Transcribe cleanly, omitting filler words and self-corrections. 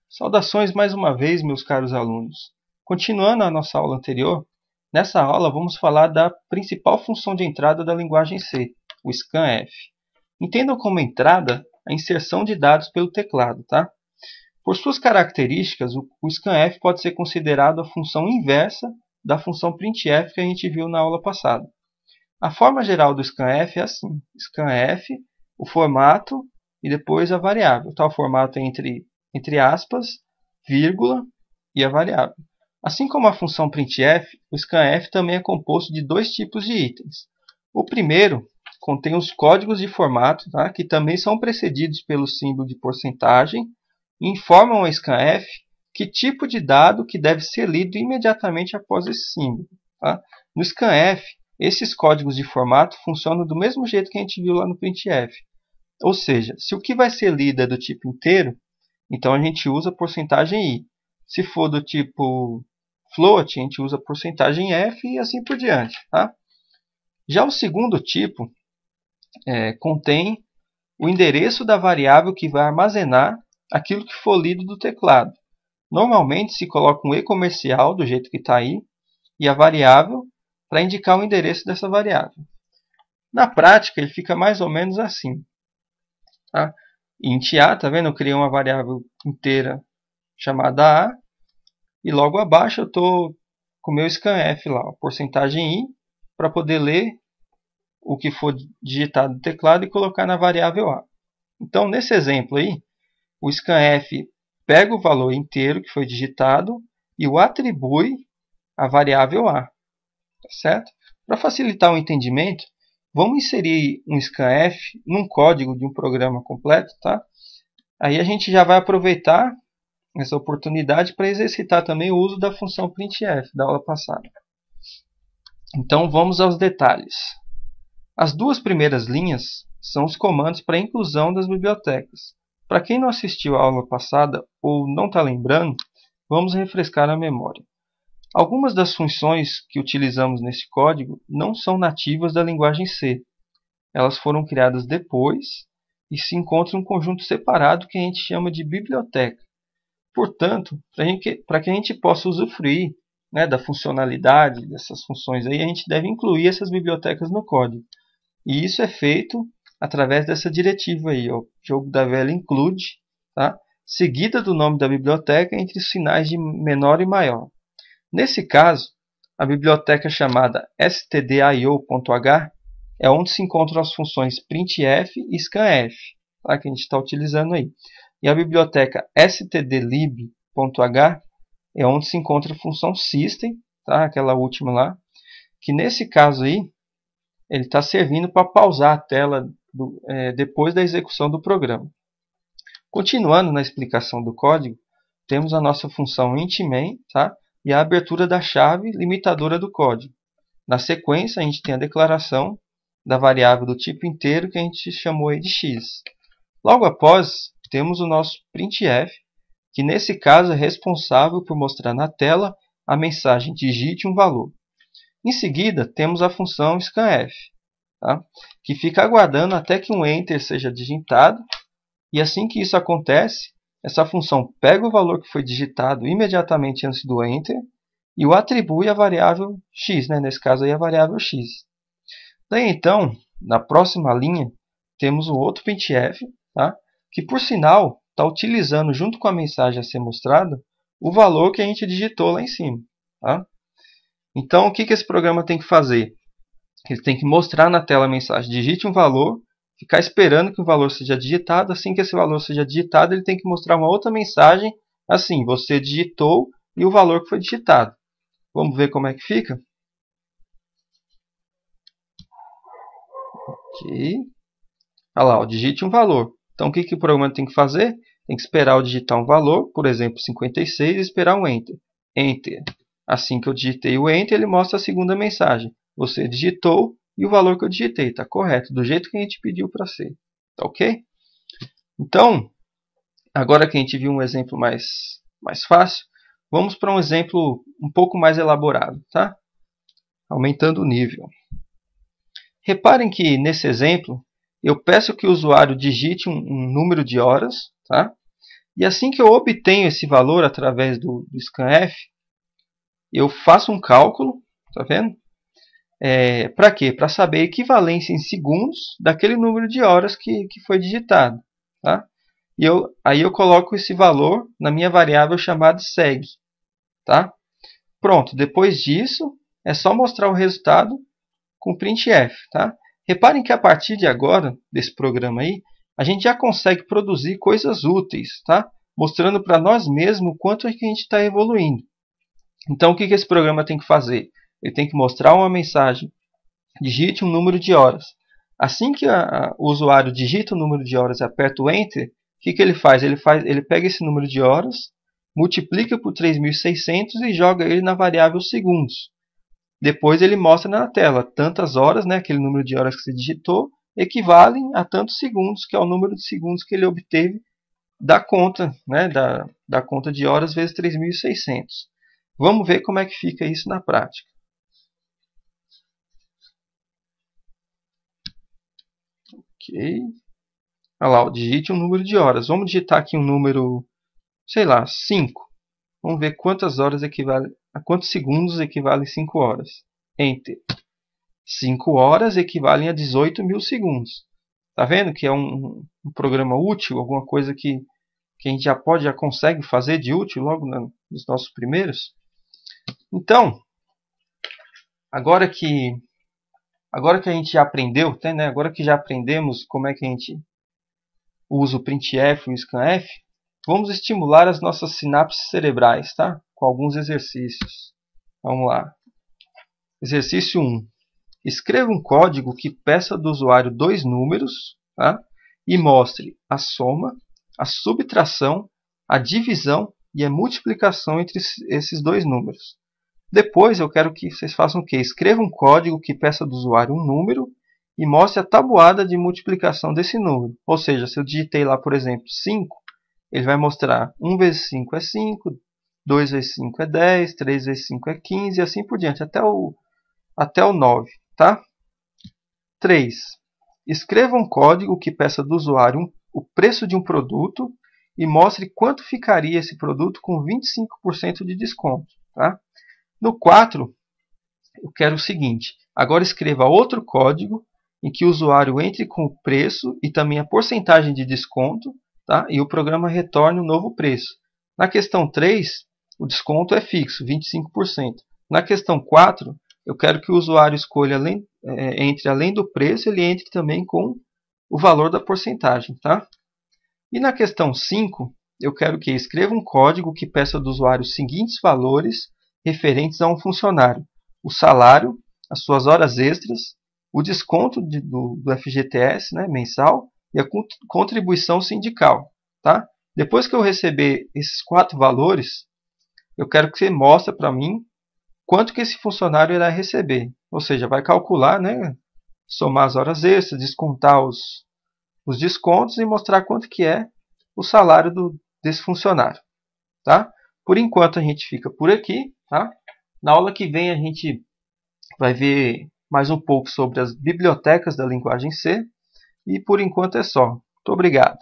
Saudações mais uma vez, meus caros alunos. Continuando a nossa aula anterior, nessa aula vamos falar da principal função de entrada da linguagem C, o scanf. Entendam como entrada a inserção de dados pelo teclado, tá? Por suas características, o scanf pode ser considerado a função inversa da função printf que a gente viu na aula passada. A forma geral do scanf é assim: scanf, o formato e depois a variável. Tá? O formato é entre aspas, vírgula e a variável. Assim como a função printf, o scanf também é composto de dois tipos de itens. O primeiro contém os códigos de formato, tá? Que também são precedidos pelo símbolo de porcentagem e informam ao scanf que tipo de dado que deve ser lido imediatamente após esse símbolo. Tá? No scanf, esses códigos de formato funcionam do mesmo jeito que a gente viu lá no printf. Ou seja, se o que vai ser lido é do tipo inteiro, então a gente usa porcentagem i. Se for do tipo float, a gente usa porcentagem f e assim por diante. Tá? Já o segundo tipo contém o endereço da variável que vai armazenar aquilo que for lido do teclado. Normalmente se coloca um e comercial, do jeito que está aí, e a variável para indicar o endereço dessa variável. Na prática, ele fica mais ou menos assim. Tá? Int a, tá vendo? Eu criei uma variável inteira chamada a, e logo abaixo eu estou com o meu scanf lá, porcentagem i, para poder ler o que for digitado no teclado e colocar na variável a. Então, nesse exemplo aí, o scanf pega o valor inteiro que foi digitado e o atribui à variável a. Tá certo? Para facilitar o entendimento, vamos inserir um scanf num código de um programa completo. Tá? Aí a gente já vai aproveitar essa oportunidade para exercitar também o uso da função printf da aula passada. Então vamos aos detalhes. As duas primeiras linhas são os comandos para a inclusão das bibliotecas. Para quem não assistiu à aula passada ou não está lembrando, vamos refrescar a memória. Algumas das funções que utilizamos nesse código não são nativas da linguagem C. Elas foram criadas depois e se encontram em um conjunto separado que a gente chama de biblioteca. Portanto, para que a gente possa usufruir da funcionalidade dessas funções, aí, a gente deve incluir essas bibliotecas no código. E isso é feito através dessa diretiva aí, ó, jogo da velha include, tá? Seguida do nome da biblioteca entre os sinais de menor e maior. Nesse caso, a biblioteca chamada stdio.h é onde se encontram as funções printf e scanf, tá? Que a gente está utilizando aí. E a biblioteca stdlib.h é onde se encontra a função system, tá? Aquela última lá, que nesse caso aí, ele está servindo para pausar a tela depois da execução do programa. Continuando na explicação do código, temos a nossa função int_main, tá? E a abertura da chave limitadora do código. Na sequência, a gente tem a declaração da variável do tipo inteiro que a gente chamou aí de x. Logo após, temos o nosso printf, que nesse caso é responsável por mostrar na tela a mensagem digite um valor. Em seguida, temos a função scanf, tá? Que fica aguardando até que um enter seja digitado. E assim que isso acontece, essa função pega o valor que foi digitado imediatamente antes do enter e o atribui à variável x, nesse caso aí a variável x. Daí então, na próxima linha, temos o outro printf, tá? Que por sinal está utilizando junto com a mensagem a ser mostrada o valor que a gente digitou lá em cima. Tá? Então, o que esse programa tem que fazer? Ele tem que mostrar na tela a mensagem, digite um valor, ficar esperando que o valor seja digitado. Assim que esse valor seja digitado, ele tem que mostrar uma outra mensagem, assim, você digitou e o valor que foi digitado. Vamos ver como é que fica? Ok. Olha lá, digite um valor. Então, o que o programa tem que fazer? Tem que esperar eu digitar um valor, por exemplo, 56, e esperar um Enter. Enter. Assim que eu digitei o Enter, ele mostra a segunda mensagem. Você digitou e o valor que eu digitei está correto, do jeito que a gente pediu para ser. Tá ok? Então, agora que a gente viu um exemplo mais fácil, Vamos para um exemplo um pouco mais elaborado, tá? Aumentando o nível. Reparem que nesse exemplo eu peço que o usuário digite um número de horas, tá? E assim que eu obtenho esse valor através do scanf, eu faço um cálculo, tá vendo? Para quê? Para saber a equivalência em segundos daquele número de horas que foi digitado, tá? E aí eu coloco esse valor na minha variável chamada seg, tá? Pronto, depois disso é só mostrar o resultado com printf, tá? Reparem que a partir de agora, desse programa aí, a gente já consegue produzir coisas úteis, tá? Mostrando para nós mesmos o quanto é que a gente está evoluindo. Então, o que esse programa tem que fazer? Ele tem que mostrar uma mensagem, digite um número de horas. Assim que o usuário digita o número de horas e aperta o Enter, o que ele faz? Ele pega esse número de horas, multiplica por 3.600 e joga ele na variável segundos. Depois ele mostra na tela tantas horas, né, aquele número de horas que você digitou, equivalem a tantos segundos, que é o número de segundos que ele obteve da conta, né, da conta de horas vezes 3.600. Vamos ver como é que fica isso na prática. Ok. Olha lá, digite um número de horas. Vamos digitar aqui um número, sei lá, 5. Vamos ver quantas horas equivale, a quantos segundos equivale 5 horas. Enter. 5 horas equivalem a 18.000 segundos. Tá vendo que é um programa útil, alguma coisa que a gente já consegue fazer de útil logo nos nossos primeiros? Então, agora que a gente já aprendeu, né? Agora que já aprendemos como é que a gente usa o printf e o scanf, vamos estimular as nossas sinapses cerebrais, tá? Com alguns exercícios. Vamos lá. Exercício 1. Escreva um código que peça do usuário 2 números, tá? E mostre a soma, a subtração, a divisão e a multiplicação entre esses 2 números. Depois eu quero que vocês façam o quê? Escreva um código que peça do usuário um número e mostre a tabuada de multiplicação desse número. Ou seja, se eu digitei lá, por exemplo, 5, ele vai mostrar 1 vezes 5 é 5, 2 vezes 5 é 10, 3 vezes 5 é 15 e assim por diante, até o 9. Tá? 3. Escreva um código que peça do usuário o preço de um produto e mostre quanto ficaria esse produto com 25% de desconto. Tá? No 4, eu quero o seguinte. Agora escreva outro código em que o usuário entre com o preço e também a porcentagem de desconto, tá? E o programa retorne um novo preço. Na questão 3, o desconto é fixo, 25%. Na questão 4, eu quero que o usuário escolha, além do preço, ele entre também com o valor da porcentagem. Tá? E na questão 5, eu quero que escreva um código que peça do usuário os seguintes valores referentes a um funcionário: o salário, as suas horas extras, o desconto do FGTS, né, mensal, e a contribuição sindical. Tá? Depois que eu receber esses 4 valores, eu quero que você mostre para mim quanto que esse funcionário irá receber. Ou seja, vai calcular, né, somar as horas extras, descontar os descontos e mostrar quanto que é o salário desse funcionário. Tá? Por enquanto a gente fica por aqui. Tá? Na aula que vem a gente vai ver mais um pouco sobre as bibliotecas da linguagem C. E por enquanto é só. Muito obrigado.